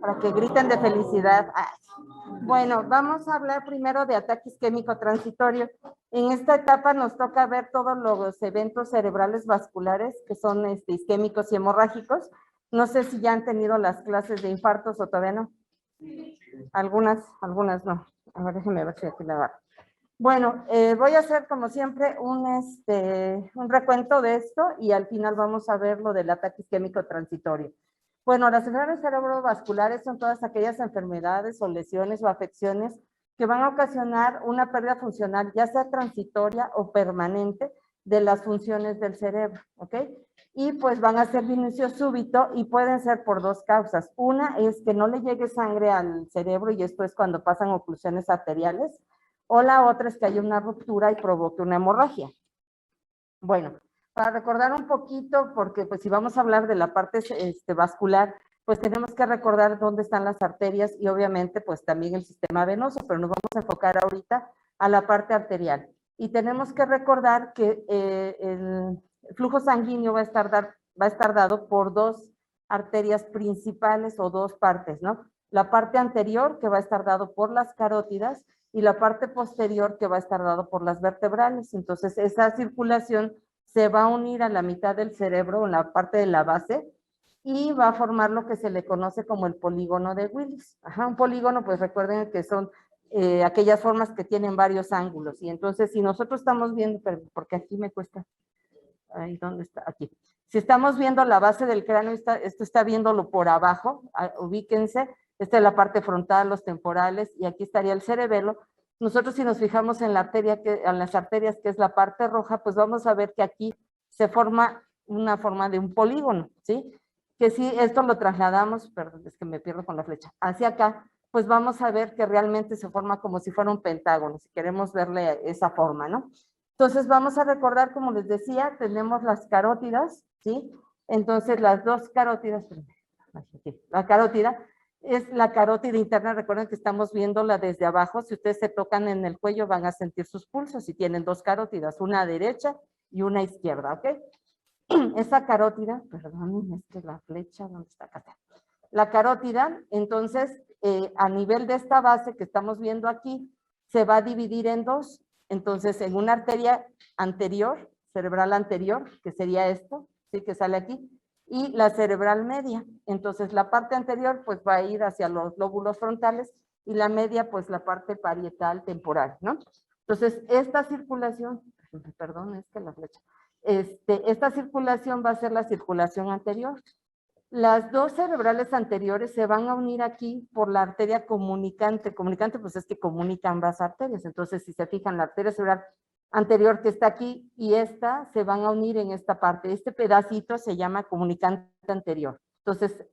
para que griten de felicidad. Bueno, vamos a hablar primero de ataque isquémico transitorio. En esta etapa nos toca ver todos los eventos cerebrales vasculares que son isquémicos y hemorrágicos. No sé si ya han tenido las clases de infartos o todavía no. Algunas no. A ver, déjenme ver si aquí la agarro. Bueno, voy a hacer como siempre un recuento de esto y al final vamos a ver lo del ataque isquémico transitorio. Bueno, las enfermedades cerebrovasculares son todas aquellas enfermedades o lesiones o afecciones que van a ocasionar una pérdida funcional, ya sea transitoria o permanente, de las funciones del cerebro, ¿ok? Y pues van a ser de inicio súbito y pueden ser por dos causas. Una es que no le llegue sangre al cerebro y esto es cuando pasan oclusiones arteriales, o la otra es que haya una ruptura y provoque una hemorragia. Bueno, para recordar un poquito, porque pues si vamos a hablar de la parte vascular, pues tenemos que recordar dónde están las arterias y obviamente pues también el sistema venoso, pero nos vamos a enfocar ahorita a la parte arterial. Y tenemos que recordar que el flujo sanguíneo va a estar dado por dos arterias principales o dos partes, ¿no? La parte anterior, que va a estar dado por las carótidas, y la parte posterior, que va a estar dado por las vertebrales. Entonces, esa circulación se va a unir a la mitad del cerebro, en la parte de la base, y va a formar lo que se le conoce como el polígono de Willis. Un polígono, pues recuerden que son aquellas formas que tienen varios ángulos. Y entonces, si nosotros estamos viendo, porque aquí me cuesta, ahí, ¿dónde está? Aquí. Si estamos viendo la base del cráneo, esto está viéndolo por abajo, ubíquense, esta es la parte frontal, los temporales, y aquí estaría el cerebelo. Nosotros si nos fijamos en las arterias, que es la parte roja, pues vamos a ver que aquí se forma una forma de un polígono, ¿sí? Que si esto lo trasladamos, perdón, es que me pierdo con la flecha, hacia acá, pues vamos a ver que realmente se forma como si fuera un pentágono, si queremos verle esa forma, ¿no? Entonces vamos a recordar, como les decía, tenemos las carótidas, ¿sí? Entonces las dos carótidas, la carótida es la carótida interna, recuerden que estamos viéndola desde abajo, si ustedes se tocan en el cuello van a sentir sus pulsos y tienen dos carótidas, una derecha y una izquierda, ¿ok? Esa carótida, perdón, es que la flecha, ¿dónde está acá? La carótida, entonces, a nivel de esta base que estamos viendo aquí, se va a dividir en dos. Entonces, en una arteria anterior, cerebral anterior, que sería esto, ¿sí? Que sale aquí, y la cerebral media. Entonces, la parte anterior, pues, va a ir hacia los lóbulos frontales, y la media, pues, la parte parietal temporal, ¿no? Entonces, esta circulación, perdón, es que la flecha, esta circulación va a ser la circulación anterior. Las dos cerebrales anteriores se van a unir aquí por la arteria comunicante. Comunicante, pues es que comunica ambas arterias. Entonces, si se fijan, la arteria cerebral anterior que está aquí y esta se van a unir en esta parte. Este pedacito se llama comunicante anterior. Entonces,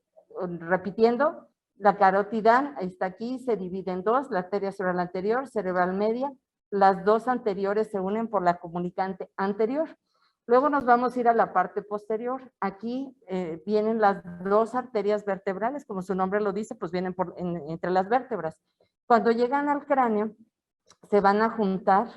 repitiendo, la carótida está aquí, se divide en dos, la arteria cerebral anterior, cerebral media. Las dos anteriores se unen por la comunicante anterior. Luego nos vamos a ir a la parte posterior. Aquí vienen las dos arterias vertebrales, como su nombre lo dice, pues vienen entre las vértebras. Cuando llegan al cráneo, se van a juntar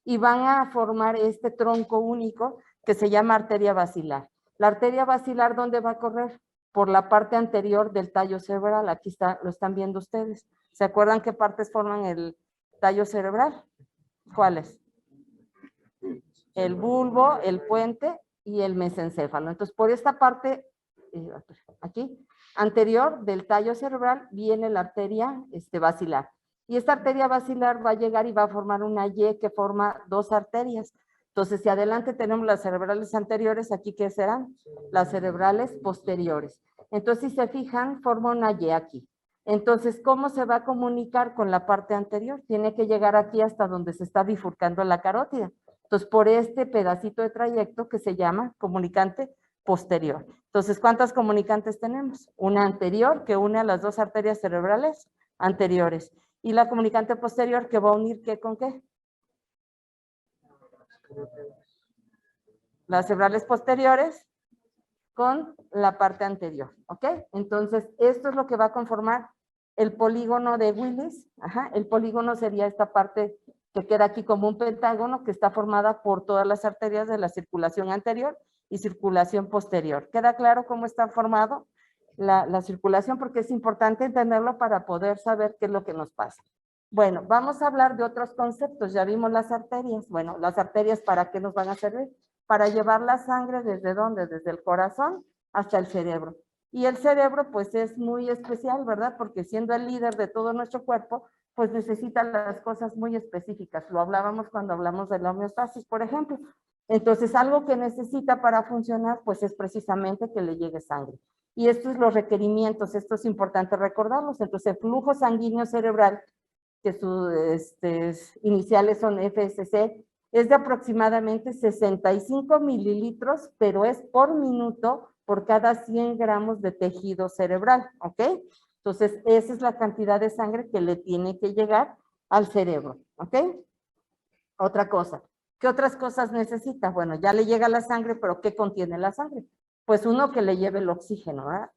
y van a formar este tronco único que se llama arteria basilar. La arteria basilar, ¿dónde va a correr? Por la parte anterior del tallo cerebral. Aquí está, lo están viendo ustedes. ¿Se acuerdan qué partes forman el tallo cerebral? ¿Cuáles? El bulbo, el puente y el mesencéfalo. Entonces, por esta parte, aquí, anterior del tallo cerebral, viene la arteria basilar. Y esta arteria basilar va a llegar y va a formar una Y que forma dos arterias. Entonces, si adelante tenemos las cerebrales anteriores, aquí, ¿qué serán? Las cerebrales posteriores. Entonces, si se fijan, forma una Y aquí. Entonces, ¿cómo se va a comunicar con la parte anterior? Tiene que llegar aquí hasta donde se está bifurcando la carótida. Entonces, por este pedacito de trayecto que se llama comunicante posterior. Entonces, ¿cuántas comunicantes tenemos? Una anterior que une a las dos arterias cerebrales anteriores. Y la comunicante posterior que va a unir ¿qué con qué? Las cerebrales posteriores con la parte anterior, ¿ok? Entonces, esto es lo que va a conformar el polígono de Willis. El polígono sería esta parte que queda aquí como un pentágono que está formada por todas las arterias de la circulación anterior y circulación posterior. ¿Queda claro cómo está formado? la circulación, porque es importante entenderlo para poder saber qué es lo que nos pasa. Bueno, vamos a hablar de otros conceptos. Ya vimos las arterias. Bueno, las arterias, ¿para qué nos van a servir? Para llevar la sangre, ¿desde dónde? Desde el corazón hasta el cerebro. Y el cerebro, pues, es muy especial, ¿verdad? Porque siendo el líder de todo nuestro cuerpo, pues necesita las cosas muy específicas. Lo hablábamos cuando hablamos de la homeostasis, por ejemplo. Entonces, algo que necesita para funcionar, pues, es precisamente que le llegue sangre. Y estos son los requerimientos, esto es importante recordarlos. Entonces, el flujo sanguíneo cerebral, que sus iniciales son FSC, es de aproximadamente 65 mililitros, pero es por minuto por cada 100 gramos de tejido cerebral, ¿ok? Entonces, esa es la cantidad de sangre que le tiene que llegar al cerebro, ¿ok? Otra cosa, ¿qué otras cosas necesita? Bueno, ya le llega la sangre, pero ¿qué contiene la sangre? Pues uno, que le lleve el oxígeno, ¿verdad?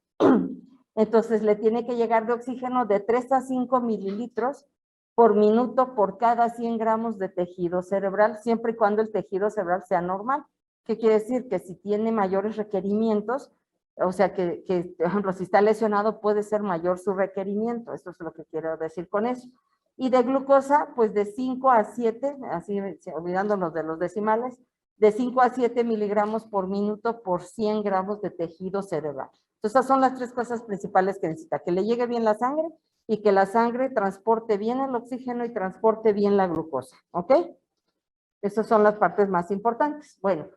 Entonces, le tiene que llegar de oxígeno de 3 a 5 mililitros por minuto por cada 100 gramos de tejido cerebral, siempre y cuando el tejido cerebral sea normal. ¿Qué quiere decir? Que si tiene mayores requerimientos, o sea, que por ejemplo, si está lesionado, puede ser mayor su requerimiento. Eso es lo que quiero decir con eso. Y de glucosa, pues de 5 a 7, así olvidándonos de los decimales, de 5 a 7 miligramos por minuto por 100 gramos de tejido cerebral. Entonces, esas son las tres cosas principales que necesita: que le llegue bien la sangre y que la sangre transporte bien el oxígeno y transporte bien la glucosa, ¿ok? Esas son las partes más importantes. Bueno,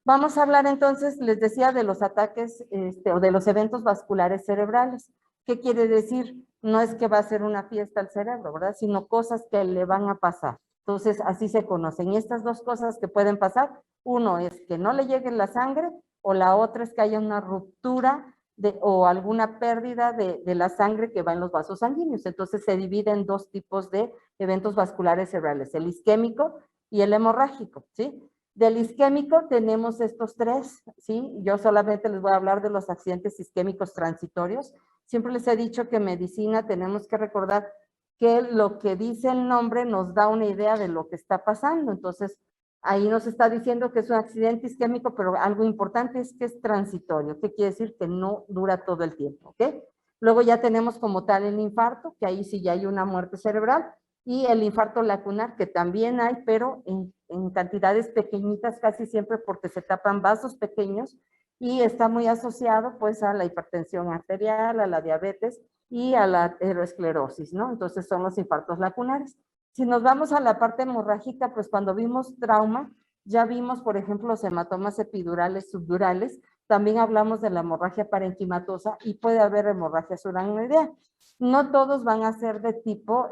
vamos a hablar entonces, les decía, de los ataques o de los eventos vasculares cerebrales. ¿Qué quiere decir? No es que va a ser una fiesta al cerebro, ¿verdad? Sino cosas que le van a pasar. Entonces, así se conocen. Y estas dos cosas que pueden pasar, uno es que no le llegue la sangre, o la otra es que haya una ruptura o alguna pérdida de la sangre que va en los vasos sanguíneos. Entonces, se divide en dos tipos de eventos vasculares cerebrales: el isquémico y el hemorrágico, ¿sí? Del isquémico tenemos estos tres, ¿sí? Yo solamente les voy a hablar de los accidentes isquémicos transitorios. Siempre les he dicho que en medicina tenemos que recordar que lo que dice el nombre nos da una idea de lo que está pasando. Entonces, ahí nos está diciendo que es un accidente isquémico, pero algo importante es que es transitorio. ¿Qué quiere decir? Que no dura todo el tiempo, ¿ok? Luego ya tenemos como tal el infarto, que ahí sí ya hay una muerte cerebral, y el infarto lacunar, que también hay, pero en cantidades pequeñitas casi siempre, porque se tapan vasos pequeños, y está muy asociado pues a la hipertensión arterial, a la diabetes y a la aterosclerosis, ¿no? Entonces son los infartos lacunares. Si nos vamos a la parte hemorrágica, pues cuando vimos trauma, ya vimos, por ejemplo, los hematomas epidurales, subdurales. También hablamos de la hemorragia parenquimatosa y puede haber hemorragia suranoidea. No todos van a ser de tipo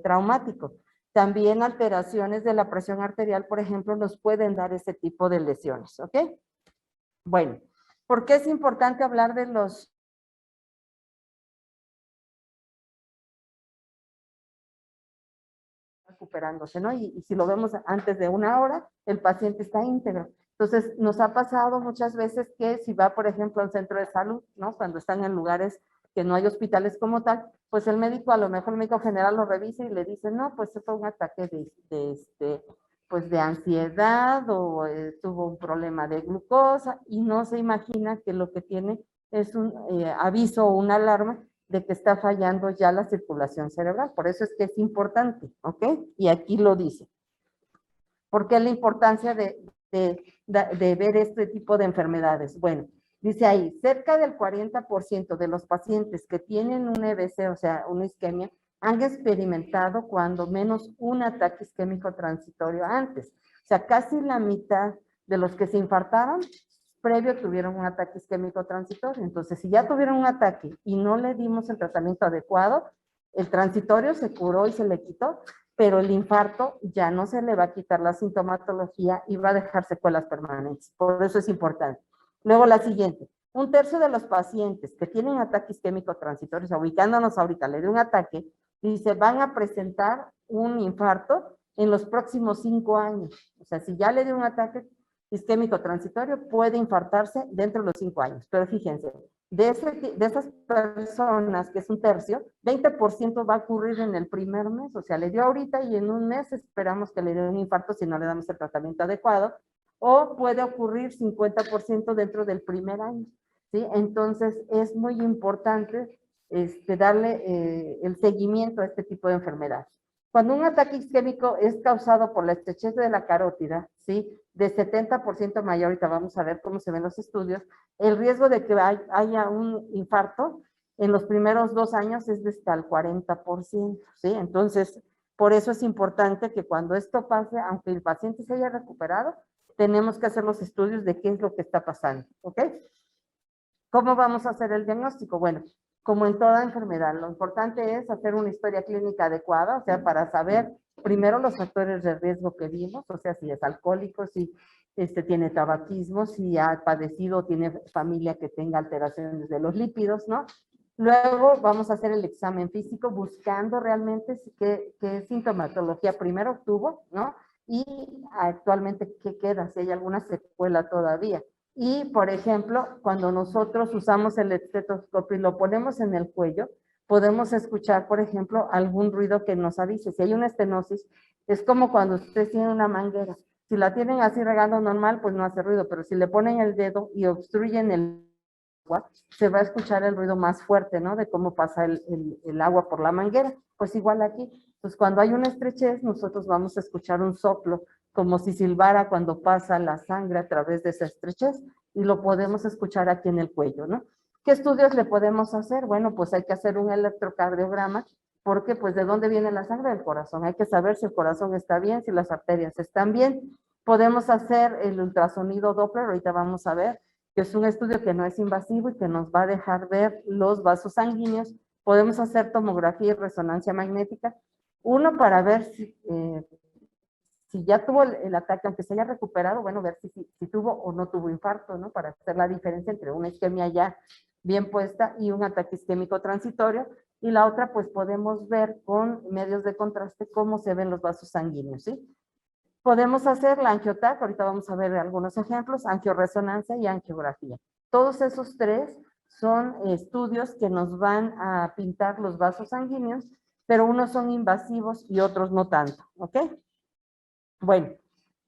traumático. También alteraciones de la presión arterial, por ejemplo, nos pueden dar ese tipo de lesiones, ¿ok? Bueno, ¿por qué es importante hablar de los recuperándose, ¿no? Y si lo vemos antes de una hora, el paciente está íntegro. Entonces, nos ha pasado muchas veces que si va, por ejemplo, al centro de salud, ¿no? Cuando están en lugares que no hay hospitales como tal, pues el médico, a lo mejor el médico general lo revisa y le dice, no, pues fue un ataque pues de ansiedad, o tuvo un problema de glucosa, y no se imagina que lo que tiene es un aviso o una alarma de que está fallando ya la circulación cerebral. Por eso es que es importante, ¿ok? Y aquí lo dice. ¿Por qué la importancia de ver este tipo de enfermedades? Bueno, dice ahí, cerca del 40% de los pacientes que tienen un EBC, o sea, una isquemia, han experimentado cuando menos un ataque isquémico transitorio antes. O sea, casi la mitad de los que se infartaron previo tuvieron un ataque isquémico transitorio. Entonces, si ya tuvieron un ataque y no le dimos el tratamiento adecuado, el transitorio se curó y se le quitó, pero el infarto ya no se le va a quitar la sintomatología y va a dejar secuelas permanentes. Por eso es importante. Luego la siguiente. Un tercio de los pacientes que tienen ataque isquémico transitorio, o sea, ubicándonos ahorita, le dio un ataque, dice, van a presentar un infarto en los próximos 5 años. O sea, si ya le dio un ataque isquémico transitorio, puede infartarse dentro de los 5 años. Pero fíjense, de esas personas, que es un tercio, 20% va a ocurrir en el primer mes. O sea, le dio ahorita y en un mes esperamos que le dé un infarto si no le damos el tratamiento adecuado. O puede ocurrir 50% dentro del primer año. ¿sí? Entonces, es muy importante darle el seguimiento a este tipo de enfermedad. Cuando un ataque isquémico es causado por la estrechez de la carótida, ¿sí? De 70% mayor, ahorita vamos a ver cómo se ven los estudios, el riesgo de que haya un infarto en los primeros 2 años es de hasta el 40%, ¿sí? Entonces, por eso es importante que cuando esto pase, aunque el paciente se haya recuperado, tenemos que hacer los estudios de qué es lo que está pasando, ¿ok? ¿Cómo vamos a hacer el diagnóstico? Bueno, como en toda enfermedad, lo importante es hacer una historia clínica adecuada, o sea, para saber primero los factores de riesgo que vimos, o sea, si es alcohólico, si tiene tabaquismo, si ha padecido o tiene familia que tenga alteraciones de los lípidos, ¿no? Luego vamos a hacer el examen físico buscando realmente qué sintomatología primero tuvo, ¿no? Y actualmente qué queda, si hay alguna secuela todavía. Y, por ejemplo, cuando nosotros usamos el estetoscopio y lo ponemos en el cuello, podemos escuchar, por ejemplo, algún ruido que nos avise. Si hay una estenosis, es como cuando ustedes tienen una manguera. Si la tienen así regando normal, pues no hace ruido, pero si le ponen el dedo y obstruyen el agua, se va a escuchar el ruido más fuerte, ¿no? De cómo pasa el agua por la manguera. Pues igual aquí. Pues cuando hay una estrechez, nosotros vamos a escuchar un soplo, como si silbara cuando pasa la sangre a través de esa estrechez, y lo podemos escuchar aquí en el cuello, ¿no? ¿Qué estudios le podemos hacer? Bueno, pues hay que hacer un electrocardiograma, porque pues ¿de dónde viene la sangre? Del corazón. Hay que saber si el corazón está bien, si las arterias están bien. Podemos hacer el ultrasonido Doppler, ahorita vamos a ver, que es un estudio que no es invasivo y que nos va a dejar ver los vasos sanguíneos. Podemos hacer tomografía y resonancia magnética, uno para ver si ya tuvo el ataque, aunque se haya recuperado, bueno, ver si tuvo o no tuvo infarto, ¿no? Para hacer la diferencia entre una isquemia ya bien puesta y un ataque isquémico transitorio. Y la otra, pues podemos ver con medios de contraste cómo se ven los vasos sanguíneos, ¿sí? Podemos hacer la angiotac, ahorita vamos a ver algunos ejemplos, angioresonancia y angiografía. Todos esos tres son estudios que nos van a pintar los vasos sanguíneos, pero unos son invasivos y otros no tanto, ¿ok? Bueno,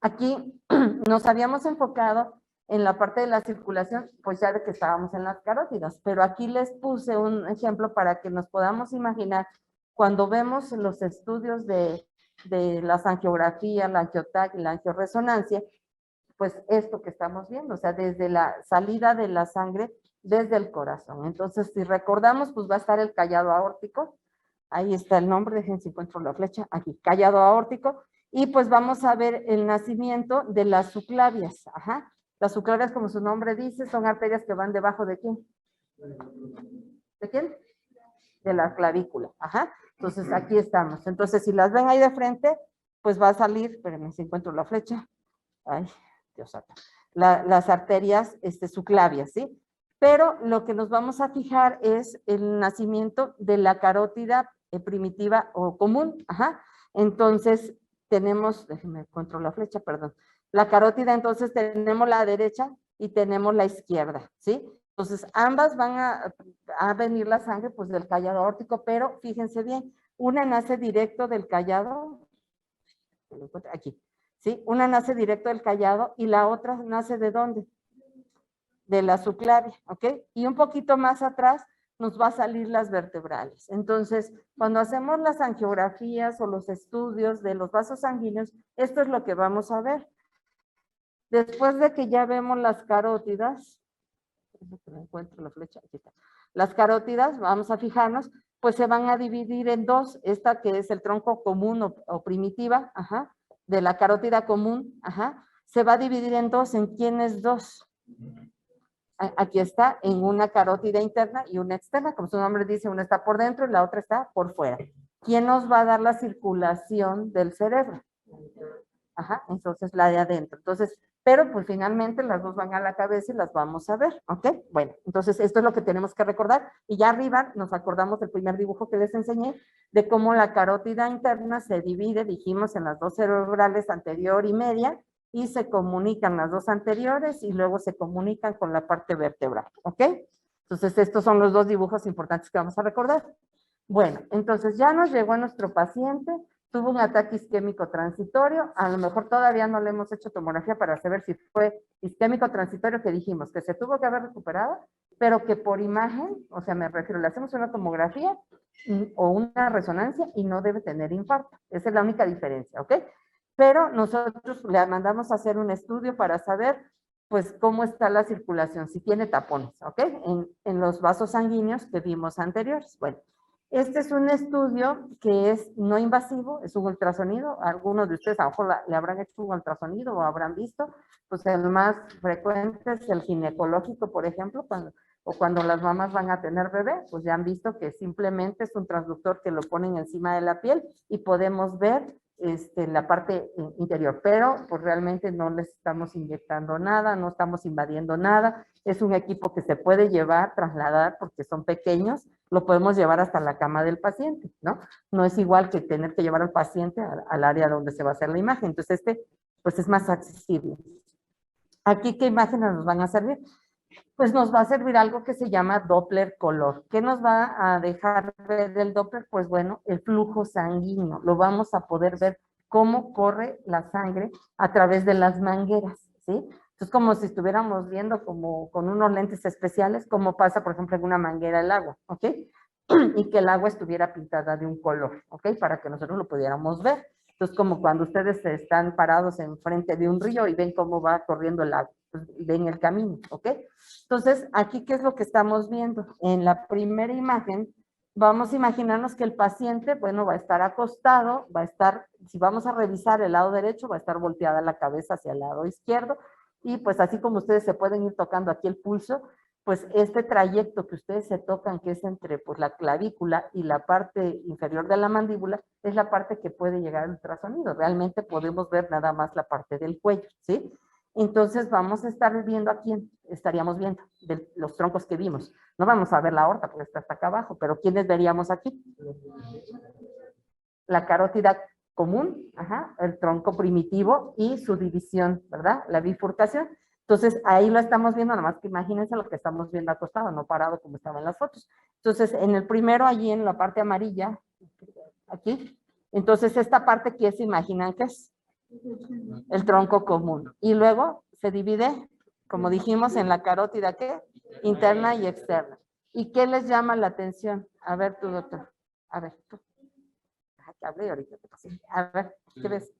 aquí nos habíamos enfocado en la parte de la circulación, pues ya de que estábamos en las carótidas, pero aquí les puse un ejemplo para que nos podamos imaginar cuando vemos los estudios de las angiografías, la angiotac y la angioresonancia, pues esto que estamos viendo, o sea, desde la salida de la sangre desde el corazón. Entonces, si recordamos, pues va a estar el callado aórtico, ahí está el nombre, déjenme si encuentro la flecha, aquí, callado aórtico, y pues vamos a ver el nacimiento de las subclavias, ajá. Las subclavias, como su nombre dice, son arterias que van debajo de ¿quién? ¿De quién? De la clavícula, ajá. Entonces, aquí estamos. Entonces, si las ven ahí de frente, pues va a salir, espérenme si encuentro la flecha, ay, Dios santo, las arterias subclavias, ¿sí? Pero lo que nos vamos a fijar es el nacimiento de la carótida primitiva o común, ajá. Entonces, tenemos, déjenme encuentro la flecha, perdón. La carótida, entonces, tenemos la derecha y tenemos la izquierda, ¿sí? Entonces, ambas van a venir la sangre, pues, del callado aórtico, pero fíjense bien, una nace directo del callado, aquí, ¿sí? Una nace directo del callado y la otra nace ¿de dónde? De la subclavia, ¿ok? Y un poquito más atrás nos va a salir las vertebrales. Entonces, cuando hacemos las angiografías o los estudios de los vasos sanguíneos, esto es lo que vamos a ver. Después de que ya vemos las carótidas, encuentro la flecha, aquí está. Las carótidas, vamos a fijarnos, pues se van a dividir en dos, esta que es el tronco común o primitiva, ajá, de la carótida común, ajá, se va a dividir en dos, ¿en quiénes dos? Aquí está, en una carótida interna y una externa, como su nombre dice, una está por dentro y la otra está por fuera. ¿Quién nos va a dar la circulación del cerebro? Ajá, entonces la de adentro. Entonces, pero pues finalmente las dos van a la cabeza y las vamos a ver, ¿ok? Bueno, entonces esto es lo que tenemos que recordar. Y ya arriba nos acordamos del primer dibujo que les enseñé, de cómo la carótida interna se divide, dijimos, en las dos cerebrales anterior y media, y se comunican las dos anteriores y luego se comunican con la parte vertebral, ¿ok? Entonces estos son los dos dibujos importantes que vamos a recordar. Bueno, entonces ya nos llegó a nuestro paciente, tuvo un ataque isquémico transitorio, a lo mejor todavía no le hemos hecho tomografía para saber si fue isquémico transitorio, que dijimos que se tuvo que haber recuperado pero que por imagen, o sea, me refiero, le hacemos una tomografía o una resonancia y no debe tener infarto. Esa es la única diferencia, ¿ok? Pero nosotros le mandamos a hacer un estudio para saber, pues, cómo está la circulación, si tiene tapones, ¿ok? En los vasos sanguíneos que vimos anteriores. Bueno, este es un estudio que es no invasivo, es un ultrasonido. Algunos de ustedes a lo mejor le habrán hecho un ultrasonido o habrán visto. Pues el más frecuente es el ginecológico, por ejemplo, cuando las mamás van a tener bebé, pues ya han visto que simplemente es un transductor que lo ponen encima de la piel y podemos ver la parte interior, pero pues realmente no les estamos inyectando nada, no estamos invadiendo nada. Es un equipo que se puede llevar, trasladar, porque son pequeños, lo podemos llevar hasta la cama del paciente, ¿no? No es igual que tener que llevar al paciente al área donde se va a hacer la imagen. Entonces pues es más accesible. Aquí, ¿qué imágenes nos van a servir? Pues nos va a servir algo que se llama Doppler color. ¿Qué nos va a dejar ver el Doppler? Pues bueno, el flujo sanguíneo. Lo vamos a poder ver cómo corre la sangre a través de las mangueras, ¿sí? Entonces, como si estuviéramos viendo como con unos lentes especiales, cómo pasa, por ejemplo, en una manguera el agua, ¿ok? Y que el agua estuviera pintada de un color, ¿ok? Para que nosotros lo pudiéramos ver. Entonces, como cuando ustedes están parados enfrente de un río y ven cómo va corriendo el agua, pues ven el camino, ¿ok? Entonces, aquí, ¿qué es lo que estamos viendo? En la primera imagen, vamos a imaginarnos que el paciente, bueno, va a estar acostado, va a estar, si vamos a revisar el lado derecho, va a estar volteada la cabeza hacia el lado izquierdo, y pues así como ustedes se pueden ir tocando aquí el pulso, pues este trayecto que ustedes se tocan, que es entre pues, la clavícula y la parte inferior de la mandíbula, es la parte que puede llegar al ultrasonido. Realmente podemos ver nada más la parte del cuello, ¿sí? Entonces vamos a estar viendo aquí, estaríamos viendo de los troncos que vimos. No vamos a ver la aorta porque está hasta acá abajo, pero ¿quiénes veríamos aquí? La carótida común, ajá, el tronco primitivo y su división, ¿verdad? La bifurcación. Entonces ahí lo estamos viendo, nada más que imagínense lo que estamos viendo acostado, no parado como estaba en las fotos. Entonces en el primero, allí en la parte amarilla, aquí, entonces esta parte que se imaginan que es el tronco común. Y luego se divide, como dijimos, en la carótida, ¿qué? Interna y externa. ¿Y qué les llama la atención? A ver, tú, doctor. A ver, tú. Que hablé y ahorita te pasé. A ver, ¿qué ves?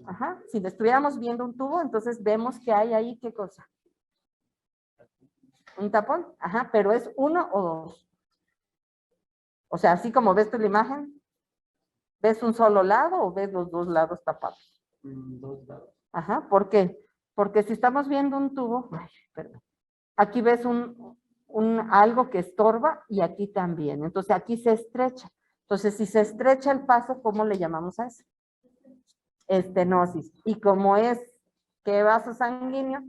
Ajá, si estuviéramos viendo un tubo, entonces vemos que hay ahí, ¿qué cosa? Un tapón, ajá, pero ¿es uno o dos? O sea, así como ves tú la imagen, ¿ves un solo lado o ves los dos lados tapados? Dos lados. Ajá, ¿por qué? Porque si estamos viendo un tubo, ay, perdón, aquí ves algo que estorba y aquí también. Entonces aquí se estrecha. Entonces si se estrecha el paso, ¿cómo le llamamos a eso? Estenosis. Y como es, ¿qué vaso sanguíneo?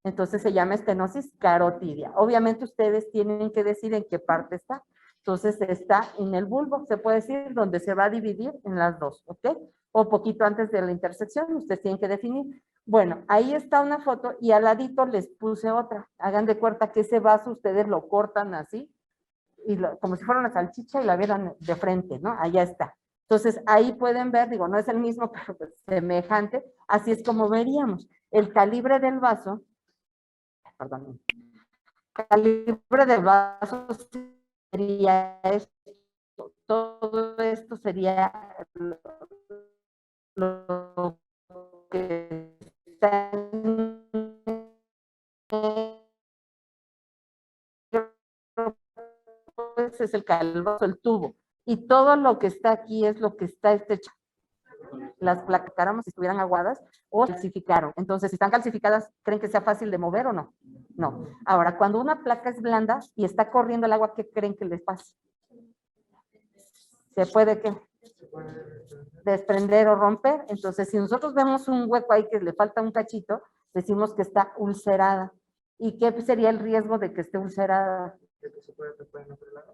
Entonces se llama estenosis carotidia. Obviamente ustedes tienen que decir en qué parte está. Entonces está en el bulbo, se puede decir, donde se va a dividir en las dos, ¿ok? O poquito antes de la intersección, ustedes tienen que definir. Bueno, ahí está una foto y al ladito les puse otra. Hagan de cuenta que ese vaso ustedes lo cortan así, y como si fuera una salchicha y la vieran de frente, ¿no? Allá está. Entonces ahí pueden ver, digo, no es el mismo, pero pues semejante, así es como veríamos. El calibre del vaso, perdón, el calibre del vaso sería esto, todo esto sería lo que está en es el calvazo, el tubo, y todo lo que está aquí es lo que está hecho. Las placáramos si estuvieran aguadas o calcificaron. Entonces, si están calcificadas, ¿creen que sea fácil de mover o no? No. Ahora, cuando una placa es blanda y está corriendo el agua, ¿qué creen que les pasa? ¿Se puede qué? Desprender o romper. Entonces, si nosotros vemos un hueco ahí que le falta un cachito, decimos que está ulcerada. ¿Y qué sería el riesgo de que esté ulcerada?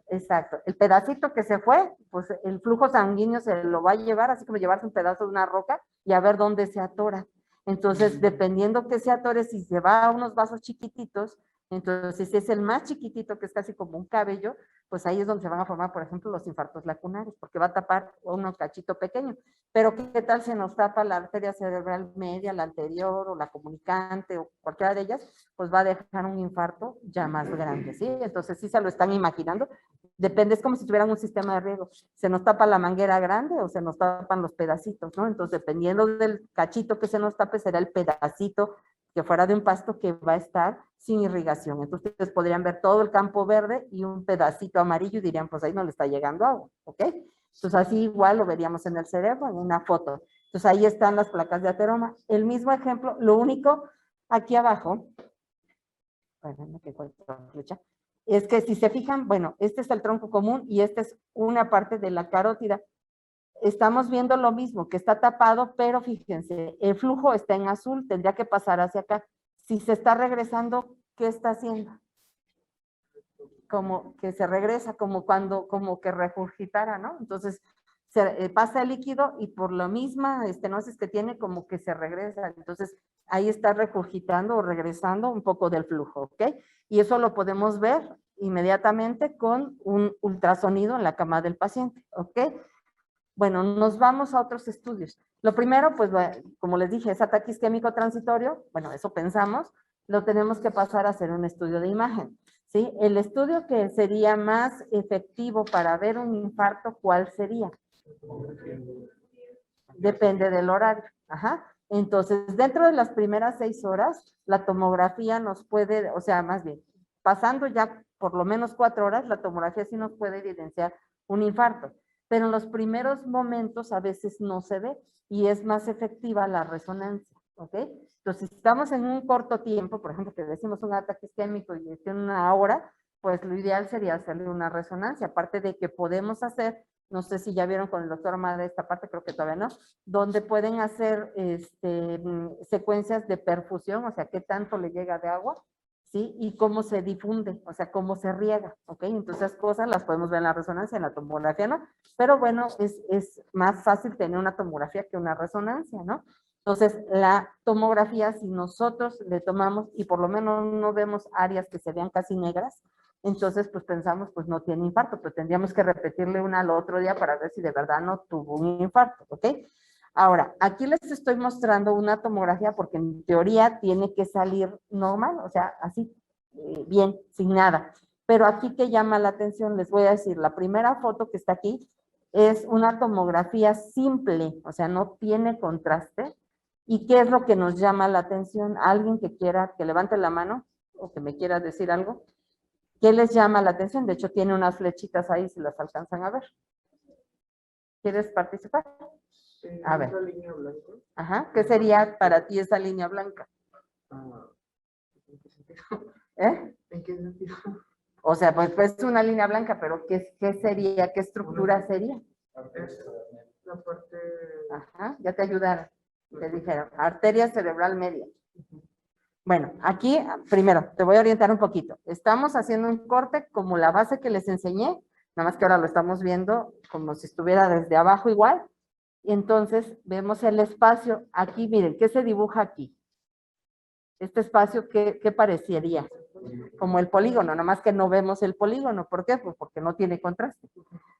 Exacto. El pedacito que se fue, pues el flujo sanguíneo se lo va a llevar, así como llevarse un pedazo de una roca y a ver dónde se atora. Entonces, dependiendo que se atore, si se va a unos vasos chiquititos, Entonces, si es el más chiquitito, que es casi como un cabello, pues ahí es donde se van a formar, por ejemplo, los infartos lacunarios, porque va a tapar un cachito pequeño. Pero ¿qué tal si nos tapa la arteria cerebral media, la anterior, o la comunicante, o cualquiera de ellas? Pues va a dejar un infarto ya más grande, ¿sí? Entonces, sí se lo están imaginando. Depende, es como si tuvieran un sistema de riego. Se nos tapa la manguera grande o se nos tapan los pedacitos, ¿no? Entonces, dependiendo del cachito que se nos tape, será el pedacito que fuera de un pasto que va a estar sin irrigación. Entonces, ustedes podrían ver todo el campo verde y un pedacito amarillo y dirían, pues ahí no le está llegando agua, ¿ok? Entonces, así igual lo veríamos en el cerebro, en una foto. Entonces, ahí están las placas de ateroma. El mismo ejemplo, lo único, aquí abajo, es que si se fijan, bueno, este es el tronco común y esta es una parte de la carótida. Estamos viendo lo mismo, que está tapado, pero fíjense, el flujo está en azul, tendría que pasar hacia acá. Si se está regresando, ¿qué está haciendo? Como que se regresa, como que regurgitara, ¿no? Entonces, pasa el líquido y por la misma estenosis que tiene, como que se regresa. Entonces, ahí está regurgitando o regresando un poco del flujo, ¿ok? Y eso lo podemos ver inmediatamente con un ultrasonido en la cama del paciente, ¿ok? Bueno, nos vamos a otros estudios. Lo primero, pues, como les dije, es ataque isquémico transitorio. Bueno, eso pensamos. Lo tenemos que pasar a hacer un estudio de imagen, ¿sí? El estudio que sería más efectivo para ver un infarto, ¿cuál sería? Depende del horario. Ajá. Entonces, dentro de las primeras 6 horas, la tomografía nos puede, o sea, más bien, pasando ya por lo menos 4 horas, la tomografía sí nos puede evidenciar un infarto. Pero en los primeros momentos a veces no se ve y es más efectiva la resonancia, ¿ok? Entonces, si estamos en un corto tiempo, por ejemplo, que decimos un ataque isquémico y es en una hora, pues lo ideal sería hacerle una resonancia, aparte de que podemos hacer, no sé si ya vieron con el doctor Amada esta parte, creo que todavía no, donde pueden hacer secuencias de perfusión, o sea, qué tanto le llega de agua, ¿sí? Y cómo se difunde, o sea, cómo se riega, ¿ok? Entonces, esas cosas las podemos ver en la resonancia, en la tomografía, ¿no? Pero bueno, es más fácil tener una tomografía que una resonancia, ¿no? Entonces, la tomografía, si nosotros le tomamos y por lo menos no vemos áreas que se vean casi negras, entonces pues pensamos, pues no tiene infarto, pero tendríamos que repetirle una al otro día para ver si de verdad no tuvo un infarto, ¿ok? Ahora, aquí les estoy mostrando una tomografía porque en teoría tiene que salir normal, o sea, así, bien, sin nada. Pero aquí que llama la atención, les voy a decir, la primera foto que está aquí es una tomografía simple, o sea, no tiene contraste. ¿Y qué es lo que nos llama la atención? ¿Alguien que quiera, que levante la mano o que me quiera decir algo? ¿Qué les llama la atención? De hecho, tiene unas flechitas ahí, si las alcanzan a ver. ¿Quieres participar? A ver. ¿Esa línea blanca? Ajá. ¿Qué sería para ti esa línea blanca? ¿En qué sentido? ¿Eh? ¿En qué sentido? O sea, pues es una línea blanca, pero ¿qué sería? ¿Qué estructura sería? Es la parte... Ajá, ya te ayudaron. Te dijeron, arteria cerebral media. Bueno, aquí primero te voy a orientar un poquito. Estamos haciendo un corte como la base que les enseñé, nada más que ahora lo estamos viendo como si estuviera desde abajo igual. Y entonces vemos el espacio. Aquí, miren, ¿qué se dibuja aquí? Este espacio, ¿qué parecería? Como el polígono, nada más que no vemos el polígono. ¿Por qué? Pues porque no tiene contraste.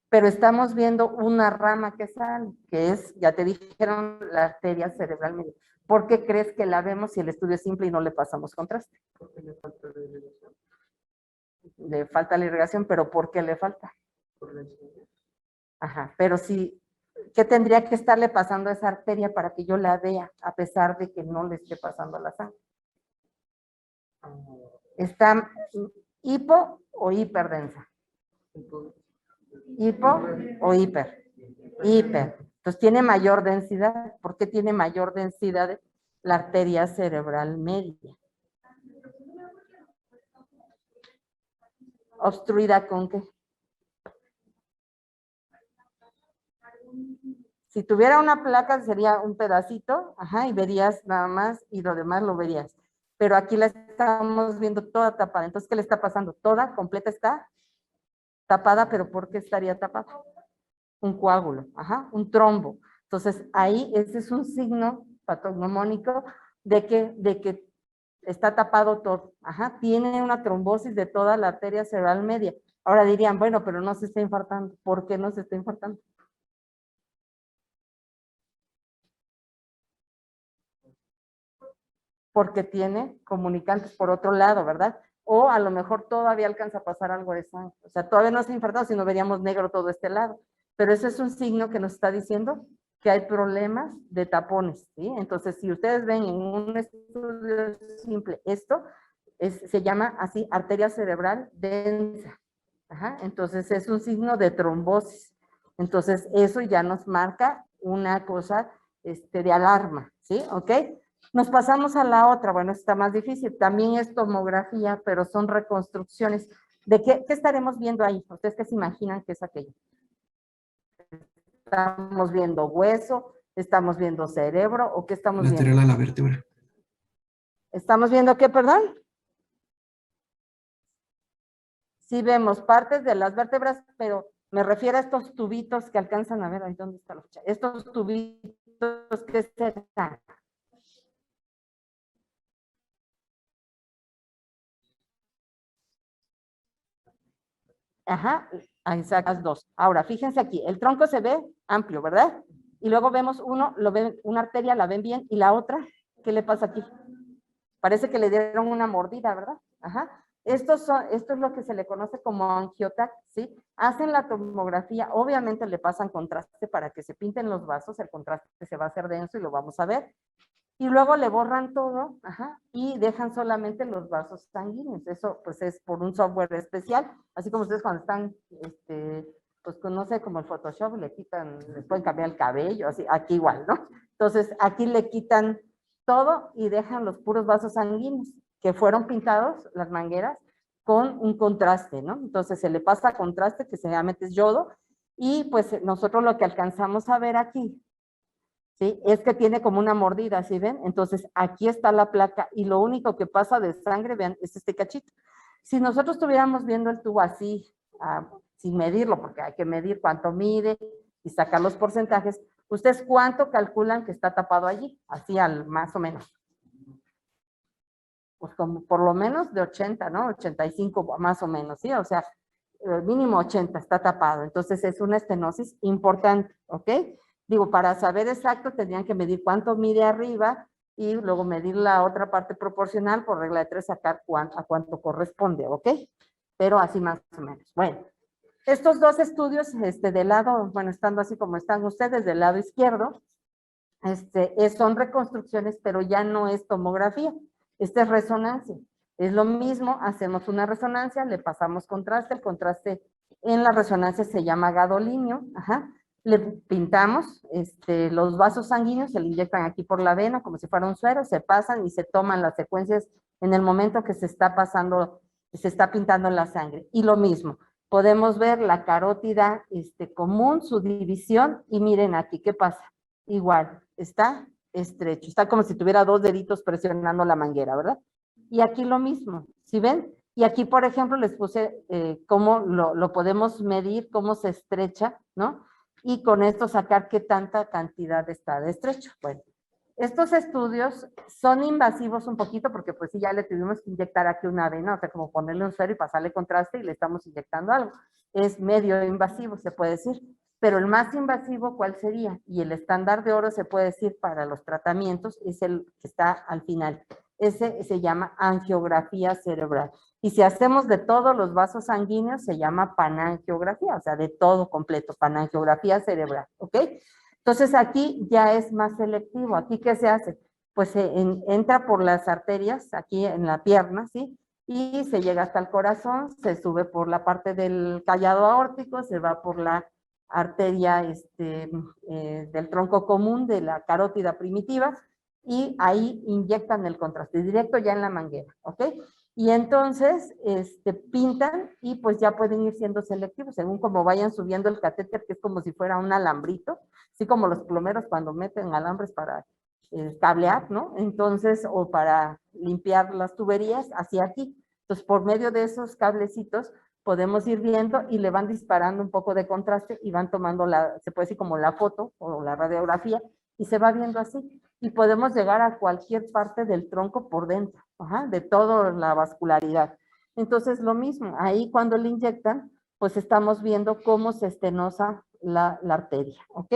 Pero estamos viendo una rama que sale, que es, ya te dijeron, la arteria cerebral media. ¿Por qué crees que la vemos si el estudio es simple y no le pasamos contraste? Porque le falta la irrigación. Le falta la irrigación, pero ¿por qué le falta? Por la encía. Ajá, pero sí, ¿qué tendría que estarle pasando a esa arteria para que yo la vea, a pesar de que no le esté pasando la sangre? ¿Está hipo o hiperdensa? ¿Hipo o hiper? Hiper. Entonces tiene mayor densidad. ¿Por qué tiene mayor densidad la arteria cerebral media? ¿Obstruida con qué? Si tuviera una placa sería un pedacito, ajá, y verías nada más y lo demás lo verías. Pero aquí la estamos viendo toda tapada. Entonces, ¿qué le está pasando? Toda, completa está tapada, pero ¿por qué estaría tapada? Un coágulo, ajá, un trombo. Entonces, ahí ese es un signo patognomónico de que está tapado todo, ajá, tiene una trombosis de toda la arteria cerebral media. Ahora dirían, bueno, pero no se está infartando. ¿Por qué no se está infartando? Porque tiene comunicantes por otro lado, ¿verdad? O a lo mejor todavía alcanza a pasar algo de sangre. O sea, todavía no está infartado, si no veríamos negro todo este lado. Pero ese es un signo que nos está diciendo que hay problemas de tapones, ¿sí? Entonces, si ustedes ven en un estudio simple esto, se llama así arteria cerebral densa. Ajá, entonces es un signo de trombosis. Entonces, eso ya nos marca una cosa de alarma, ¿sí? ¿Ok? Nos pasamos a la otra, bueno, está más difícil, también es tomografía, pero son reconstrucciones. ¿De qué estaremos viendo ahí? ¿Ustedes qué se imaginan que es aquello? ¿Estamos viendo hueso? ¿Estamos viendo cerebro? ¿O qué estamos viendo? Lateral a la vértebra. ¿Estamos viendo qué, perdón? Sí vemos partes de las vértebras, pero me refiero a estos tubitos que alcanzan a ver, ahí dónde está la fecha, estos tubitos que están. Ajá, ahí sacas dos. Ahora, fíjense aquí, el tronco se ve amplio, ¿verdad? Y luego vemos uno, lo ven, una arteria la ven bien, y la otra, ¿qué le pasa aquí? Parece que le dieron una mordida, ¿verdad? Ajá. Esto es lo que se le conoce como angiotac, ¿sí? Hacen la tomografía, obviamente le pasan contraste para que se pinten los vasos, el contraste se va a hacer denso y lo vamos a ver. Y luego le borran todo, ajá, y dejan solamente los vasos sanguíneos. Eso pues es por un software especial, así como ustedes cuando están, pues no sé, como el Photoshop, le quitan, les pueden cambiar el cabello, así, aquí igual, ¿no? Entonces aquí le quitan todo y dejan los puros vasos sanguíneos, que fueron pintados, las mangueras, con un contraste, ¿no? Entonces se le pasa contraste, que generalmente es yodo, y pues nosotros lo que alcanzamos a ver aquí, ¿sí? Es que tiene como una mordida, ¿sí ven? Entonces, aquí está la placa y lo único que pasa de sangre, vean, es este cachito. Si nosotros estuviéramos viendo el tubo así, sin medirlo, porque hay que medir cuánto mide y sacar los porcentajes, ¿ustedes cuánto calculan que está tapado allí? Así al más o menos. Pues como por lo menos de 80, ¿no? 85 más o menos, ¿sí? O sea, mínimo 80 está tapado. Entonces, es una estenosis importante, ¿ok? Digo, para saber exacto tendrían que medir cuánto mide arriba y luego medir la otra parte proporcional por regla de 3, sacar a cuánto corresponde, ¿ok? Pero así más o menos. Bueno, estos dos estudios, del lado, bueno, estando así como están ustedes, del lado izquierdo, son reconstrucciones, pero ya no es tomografía, esta es resonancia. Es lo mismo, hacemos una resonancia, le pasamos contraste, el contraste en la resonancia se llama gadolinio, ajá. Le pintamos los vasos sanguíneos, se le inyectan aquí por la vena como si fuera un suero, se pasan y se toman las secuencias en el momento que se está pasando, se está pintando la sangre. Y lo mismo, podemos ver la carótida común, su división, y miren aquí, ¿qué pasa? Igual, está estrecho, está como si tuviera dos deditos presionando la manguera, ¿verdad? Y aquí lo mismo, ¿sí ven? Y aquí, por ejemplo, les puse cómo lo podemos medir, cómo se estrecha, ¿no? Y con esto sacar qué tanta cantidad está de estrecho. Bueno, estos estudios son invasivos un poquito porque pues sí ya le tuvimos que inyectar aquí una vena, o sea, como ponerle un suero y pasarle contraste y le estamos inyectando algo. Es medio invasivo, se puede decir. Pero el más invasivo, ¿cuál sería? Y el estándar de oro se puede decir para los tratamientos, es el que está al final. Ese se llama angiografía cerebral. Y si hacemos de todos los vasos sanguíneos, se llama panangiografía, o sea, de todo completo, panangiografía cerebral, ¿ok? Entonces aquí ya es más selectivo. ¿Aquí qué se hace? Pues entra por las arterias, aquí en la pierna, ¿sí? Y se llega hasta el corazón, se sube por la parte del callado aórtico, se va por la arteria del tronco común de la carótida primitiva, y ahí inyectan el contraste directo ya en la manguera, ¿ok? Y entonces pintan y pues ya pueden ir siendo selectivos según como vayan subiendo el catéter, que es como si fuera un alambrito, así como los plomeros cuando meten alambres para cablear, ¿no? Entonces, o para limpiar las tuberías, así aquí. Entonces, por medio de esos cablecitos, podemos ir viendo y le van disparando un poco de contraste y van tomando se puede decir como la foto o la radiografía, y se va viendo así. Y podemos llegar a cualquier parte del tronco por dentro, de toda la vascularidad. Entonces, lo mismo, ahí cuando le inyectan, pues estamos viendo cómo se estenosa la arteria, ¿ok?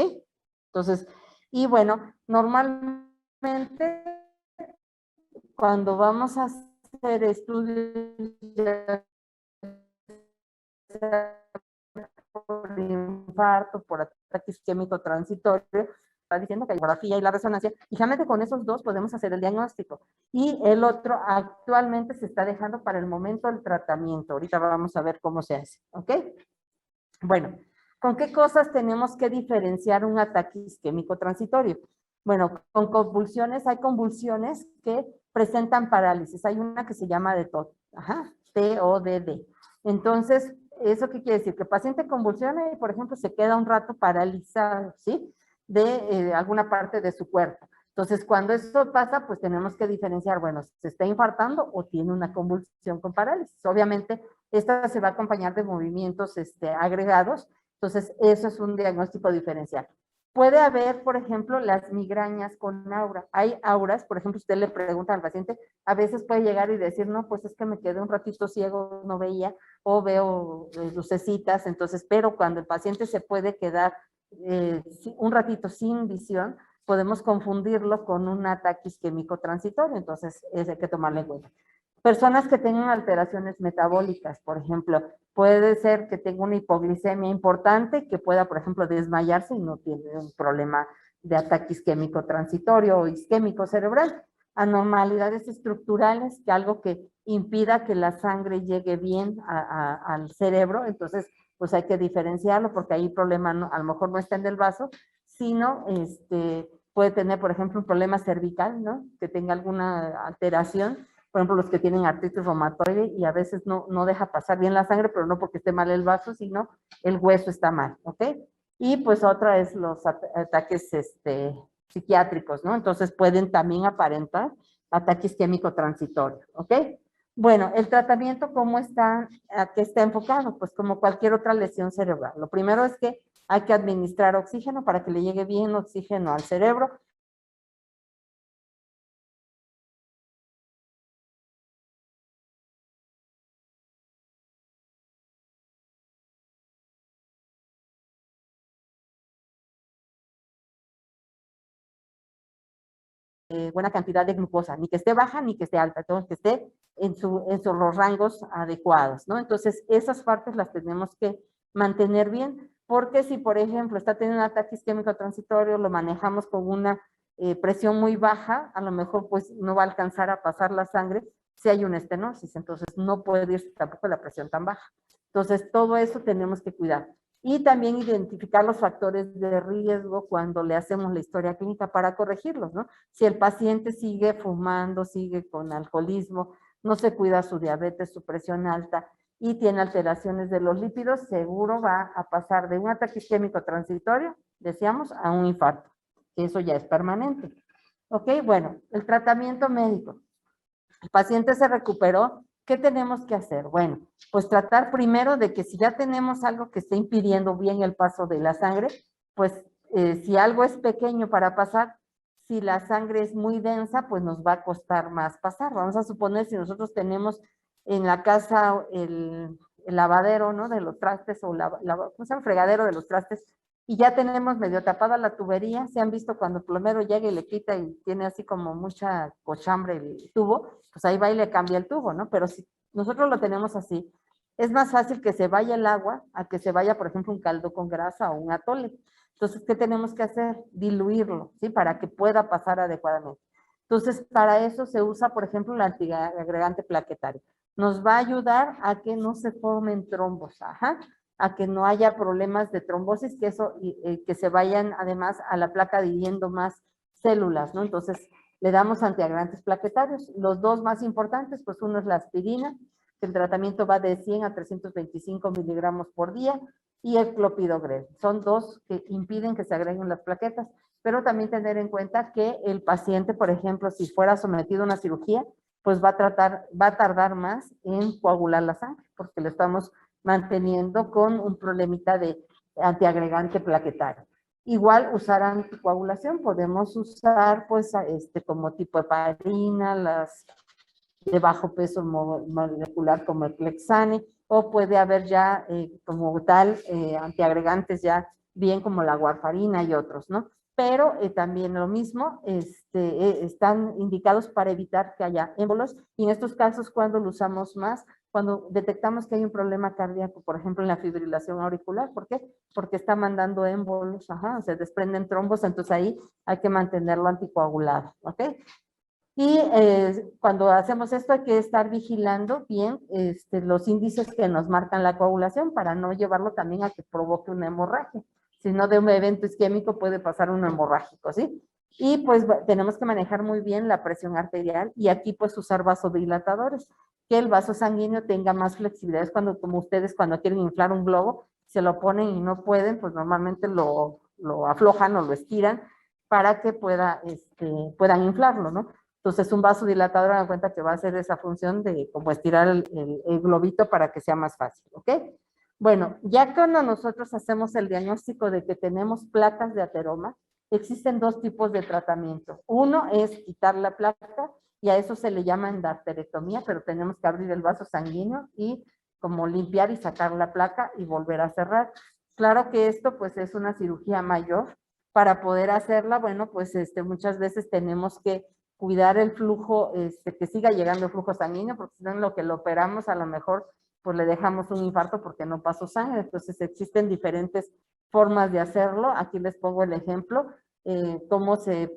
Entonces, y bueno, normalmente cuando vamos a hacer estudios por infarto, por ataque isquémico transitorio, está diciendo que hay ecografía y la resonancia, y realmente con esos dos podemos hacer el diagnóstico. Y el otro actualmente se está dejando para el momento del tratamiento. Ahorita vamos a ver cómo se hace, ¿ok? Bueno, ¿con qué cosas tenemos que diferenciar un ataque isquémico transitorio? Bueno, con convulsiones, hay convulsiones que presentan parálisis. Hay una que se llama de TOD, TODD. Entonces, ¿eso qué quiere decir? Que el paciente convulsiona y, por ejemplo, se queda un rato paralizado, ¿sí? De alguna parte de su cuerpo. Entonces, cuando eso pasa, pues tenemos que diferenciar, bueno, ¿se está infartando o tiene una convulsión con parálisis? Obviamente, esta se va a acompañar de movimientos agregados, entonces eso es un diagnóstico diferencial. Puede haber, por ejemplo, las migrañas con aura. Hay auras, por ejemplo, usted le pregunta al paciente, a veces puede llegar y decir, no, pues es que me quedé un ratito ciego, no veía, o veo lucecitas, entonces, pero cuando el paciente se puede quedar un ratito sin visión, podemos confundirlo con un ataque isquémico transitorio, entonces hay que tomarlo en cuenta. Personas que tengan alteraciones metabólicas, por ejemplo, puede ser que tenga una hipoglicemia importante, que pueda, por ejemplo, desmayarse y no tiene un problema de ataque isquémico transitorio o isquémico cerebral. Anormalidades estructurales, que algo que impida que la sangre llegue bien al cerebro, entonces pues hay que diferenciarlo porque ahí el problema no, a lo mejor no está en el vaso, sino puede tener, por ejemplo, un problema cervical, ¿no? Que tenga alguna alteración, por ejemplo, los que tienen artritis reumatoide y a veces no deja pasar bien la sangre, pero no porque esté mal el vaso, sino el hueso está mal, ¿ok? Y pues otra es los ataques psiquiátricos, ¿no? Entonces pueden también aparentar ataque isquémico transitorio, ¿ok? Bueno, el tratamiento, ¿cómo está? ¿A qué está enfocado? Pues como cualquier otra lesión cerebral. Lo primero es que hay que administrar oxígeno para que le llegue bien oxígeno al cerebro. Buena cantidad de glucosa, ni que esté baja ni que esté alta, entonces que esté en los rangos adecuados, ¿no? Entonces, esas partes las tenemos que mantener bien, porque si, por ejemplo, está teniendo un ataque isquémico transitorio, lo manejamos con una presión muy baja, a lo mejor pues no va a alcanzar a pasar la sangre si hay una estenosis, entonces no puede ir tampoco la presión tan baja. Entonces, todo eso tenemos que cuidar. Y también identificar los factores de riesgo cuando le hacemos la historia clínica para corregirlos, ¿no? Si el paciente sigue fumando, sigue con alcoholismo, no se cuida su diabetes, su presión alta y tiene alteraciones de los lípidos, seguro va a pasar de un ataque isquémico transitorio, decíamos, a un infarto, que eso ya es permanente. Ok, bueno, el tratamiento médico. El paciente se recuperó, ¿qué tenemos que hacer? Bueno, pues tratar primero de que si ya tenemos algo que esté impidiendo bien el paso de la sangre, pues si algo es pequeño para pasar, si la sangre es muy densa, pues nos va a costar más pasar. Vamos a suponer si nosotros tenemos en la casa el lavadero, ¿no? De los trastes o ¿cómo se llama? El fregadero de los trastes, y ya tenemos medio tapada la tubería. Se han visto cuando el plomero llega y le quita y tiene así como mucha cochambre el tubo, pues ahí va y le cambia el tubo, ¿no? Pero si nosotros lo tenemos así, es más fácil que se vaya el agua a que se vaya, por ejemplo, un caldo con grasa o un atole. Entonces, ¿qué tenemos que hacer? Diluirlo, ¿sí? Para que pueda pasar adecuadamente. Entonces, para eso se usa, por ejemplo, el antiagregante plaquetario. Nos va a ayudar a que no se formen trombos, a que no haya problemas de trombosis, que se vayan además a la placa adhiriendo más células, ¿no? Entonces, le damos antiagregantes plaquetarios. Los dos más importantes, pues uno es la aspirina, que el tratamiento va de 100 a 325 miligramos por día, y el clopidogrel. Son dos que impiden que se agreguen las plaquetas, pero también tener en cuenta que el paciente, por ejemplo, si fuera sometido a una cirugía, pues va a tardar más en coagular la sangre, porque lo estamos manteniendo con un problemita de antiagregante plaquetario. Igual usar anticoagulación, podemos usar pues como tipo heparina, de bajo peso molecular como el Clexane, o puede haber ya como tal antiagregantes ya bien como la warfarina y otros, ¿no? Pero también lo mismo, están indicados para evitar que haya émbolos, y en estos casos cuando lo usamos más, cuando detectamos que hay un problema cardíaco, por ejemplo en la fibrilación auricular. ¿Por qué? Porque está mandando émbolos, se desprenden trombos, entonces ahí hay que mantenerlo anticoagulado, ¿ok? Y cuando hacemos esto hay que estar vigilando bien los índices que nos marcan la coagulación para no llevarlo también a que provoque una hemorragia. Si no, de un evento isquémico puede pasar un hemorrágico, ¿sí? Y pues tenemos que manejar muy bien la presión arterial y aquí pues usar vasodilatadores, que el vaso sanguíneo tenga más flexibilidad. Es cuando, como ustedes cuando quieren inflar un globo, se lo ponen y no pueden, pues normalmente lo aflojan o lo estiran para que puedan inflarlo, ¿no? Entonces, un vasodilatador, dan cuenta que va a hacer esa función de como estirar el globito para que sea más fácil, ¿ok? Bueno, ya cuando nosotros hacemos el diagnóstico de que tenemos placas de ateroma, existen dos tipos de tratamiento. Uno es quitar la placa y a eso se le llama endarterectomía, pero tenemos que abrir el vaso sanguíneo y como limpiar y sacar la placa y volver a cerrar. Claro que esto pues es una cirugía mayor. Para poder hacerla, bueno, pues muchas veces tenemos que cuidar el flujo, que siga llegando el flujo sanguíneo, porque si no en lo que lo operamos a lo mejor pues le dejamos un infarto porque no pasó sangre. Entonces existen diferentes formas de hacerlo. Aquí les pongo el ejemplo, cómo se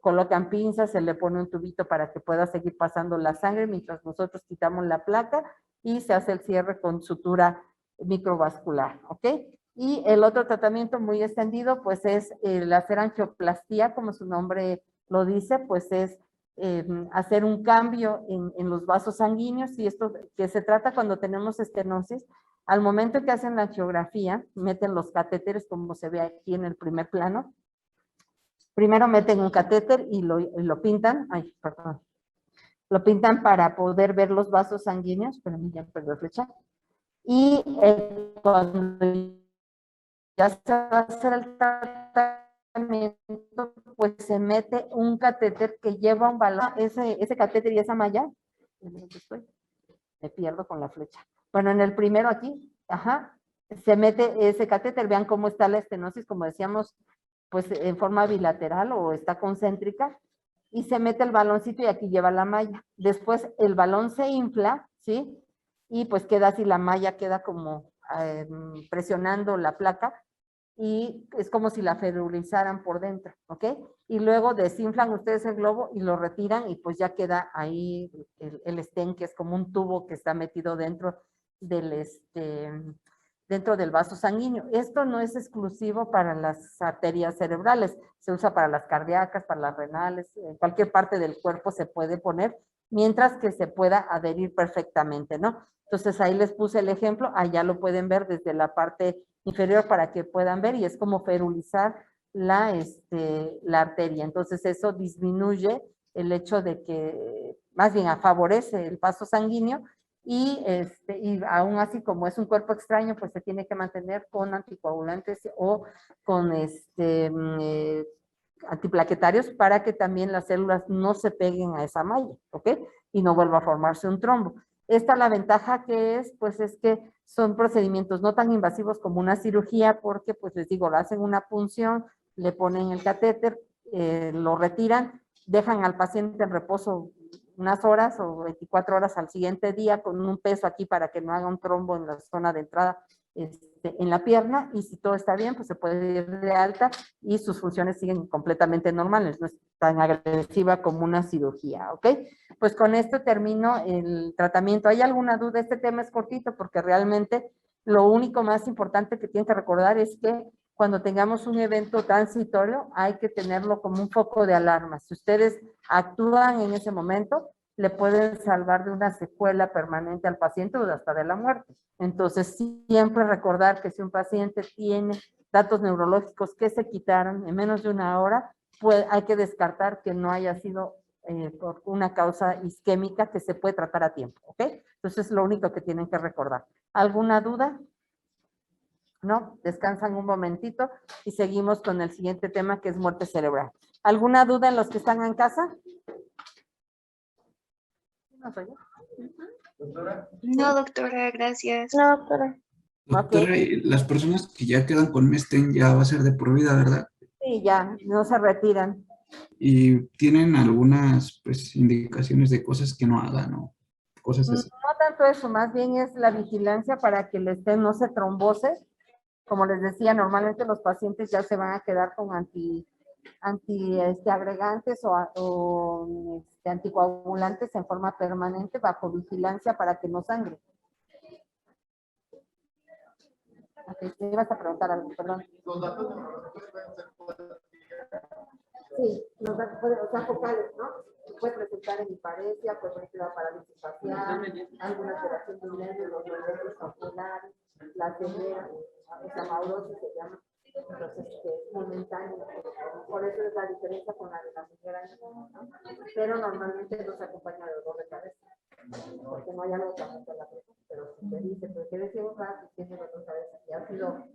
colocan pinzas, se le pone un tubito para que pueda seguir pasando la sangre mientras nosotros quitamos la placa y se hace el cierre con sutura microvascular, ¿ok? Y el otro tratamiento muy extendido pues es la hacer angioplastía, como su nombre lo dice, pues es hacer un cambio en los vasos sanguíneos, y esto que se trata cuando tenemos estenosis. Al momento que hacen la angiografía, meten los catéteres como se ve aquí en el primer plano. Primero meten un catéter y lo pintan, lo pintan para poder ver los vasos sanguíneos, pero ya perdí la flecha. Y cuando ya se va a hacer el tratamiento, pues se mete un catéter que lleva un balón, ese catéter y esa malla, me pierdo con la flecha. Bueno, en el primero aquí, se mete ese catéter, vean cómo está la estenosis, como decíamos, pues en forma bilateral o está concéntrica, y se mete el baloncito y aquí lleva la malla. Después el balón se infla, ¿sí? Y pues queda así, la malla queda como presionando la placa, y es como si la ferulizaran por dentro, ¿ok? Y luego desinflan ustedes el globo y lo retiran y pues ya queda ahí el stent, que es como un tubo que está metido dentro dentro del vaso sanguíneo. Esto no es exclusivo para las arterias cerebrales, se usa para las cardíacas, para las renales, en cualquier parte del cuerpo se puede poner, mientras que se pueda adherir perfectamente, ¿no? Entonces ahí les puse el ejemplo, allá lo pueden ver desde la parte inferior para que puedan ver, y es como ferulizar la arteria. Entonces eso disminuye el hecho de que, más bien favorece el paso sanguíneo, y aún así, como es un cuerpo extraño, pues se tiene que mantener con anticoagulantes o con antiplaquetarios para que también las células no se peguen a esa malla, ¿ok? Y no vuelva a formarse un trombo. Esta la ventaja que es, pues es que son procedimientos no tan invasivos como una cirugía, porque pues les digo, le hacen una punción, le ponen el catéter, lo retiran, dejan al paciente en reposo unas horas o 24 horas al siguiente día con un peso aquí para que no haga un trombo en la zona de entrada en la pierna, y si todo está bien, pues se puede ir de alta y sus funciones siguen completamente normales, no es tan agresiva como una cirugía, ¿ok? Pues con esto termino el tratamiento. ¿Hay alguna duda? Este tema es cortito porque realmente lo único más importante que tienen que recordar es que cuando tengamos un evento transitorio hay que tenerlo como un foco de alarma. Si ustedes actúan en ese momento, le pueden salvar de una secuela permanente al paciente o hasta de la muerte. Entonces, siempre recordar que si un paciente tiene datos neurológicos que se quitaron en menos de una hora, pues hay que descartar que no haya sido por una causa isquémica, que se puede tratar a tiempo, ¿ok? Entonces, es lo único que tienen que recordar. ¿Alguna duda? ¿No? Descansan un momentito y seguimos con el siguiente tema, que es muerte cerebral. ¿Alguna duda en los que están en casa? No soy yo. No, doctora, gracias. No, doctora. Doctora, y las personas que ya quedan con Mestén ya va a ser de por vida, ¿verdad? Sí, ya, no se retiran. Y tienen algunas, pues, indicaciones de cosas que no hagan o cosas así. No tanto eso, más bien es la vigilancia para que el estén no se trombose. Como les decía, normalmente los pacientes ya se van a quedar con agregantes o anticoagulantes en forma permanente bajo vigilancia para que no sangre. Ok, te ibas a preguntar algo, perdón. Sí, los datos, o sea, focales, ¿no? Puede presentar hemiparesia, puede presentar parálisis facial, alguna alteración de nervios, los nervios oculares, la ceguera, o sea, maurosis se llama. Entonces, es momentáneo. Por eso es la diferencia con la de la señora, ¿no? Pero normalmente no se acompaña de dolor de cabeza, porque no hay algo que afecte a la presión. Pero si te dice, pero quieres ir un rato y tiene dolor de cabeza y ha sido